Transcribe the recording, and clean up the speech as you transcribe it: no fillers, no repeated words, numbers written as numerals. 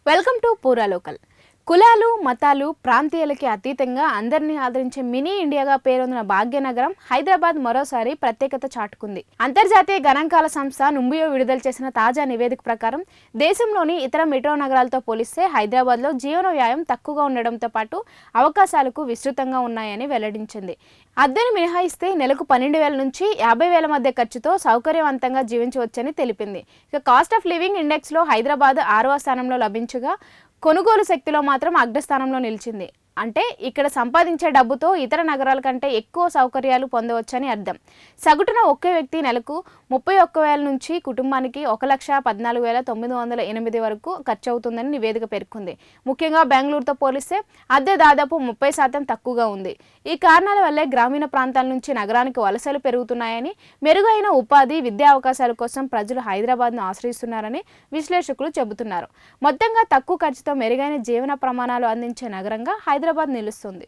Welcome to పూరా local. కులాలు మతాలు ప్రాంతీయాలకి అతీతంగా అందరినీ ఆదరించే మినీ ఇండియాగా పేరొందిన భాగ్యనగరం హైదరాబాద్ మరోసారి ప్రత్యేకత చాటుకుంది. అంతర్జాతీయ గణాంకాల సంస్థ నుంబియో విడుదల చేసిన తాజా నివేదిక ప్రకారం దేశంలోని ఇతర మెట్రో నగరాలతో పోలిస్తే హైదరాబాద్లో జీవన వ్యయం తక్కువగా ఉండడంతో పాటు అవకాశాలకు విస్తృతంగా ఉన్నాయని వెల్లడించింది. అద్దెను మినహాయిస్తే నెలకు 12,000 నుంచి 50,000 మధ్య ఖర్చుతో సౌకర్యవంతంగా జీవించవచ్చని తెలిపింది. ఇక కాస్ట్ ఆఫ్ లివింగ్ ఇండెక్స్లో హైదరాబాద్ 6వ స్థానంలో లభించగా కొనుగోలు శక్తిలో మాత్రం అగ్రస్థానంలో నిలిచింది. అంటే ఇక్కడ సంపాదించే డబ్బుతో ఇతర నగరాల కంటే ఎక్కువ సౌకర్యాలు పొందవచ్చని అర్థం. సగటున ఒకే వ్యక్తి నెలకు 31,000 నుంచి కుటుంబానికి 1,14,908 వరకు ఖర్చు అవుతుందని నివేదిక పేర్కొంది. ముఖ్యంగా బెంగళూరుతో పోలిస్తే అద్దె దాదాపు 30% తక్కువగా ఉంది. ఈ కారణాల వల్లే గ్రామీణ ప్రాంతాల నుంచి నగరానికి వలసలు పెరుగుతున్నాయని, మెరుగైన ఉపాధి విద్యా అవకాశాల కోసం ప్రజలు హైదరాబాద్ను ఆశ్రయిస్తున్నారని విశ్లేషకులు చెబుతున్నారు. మొత్తంగా తక్కువ ఖర్చుతో మెరుగైన జీవన ప్రమాణాలు అందించే నగరంగా హైదరాబాద్ నిలుస్తుంది.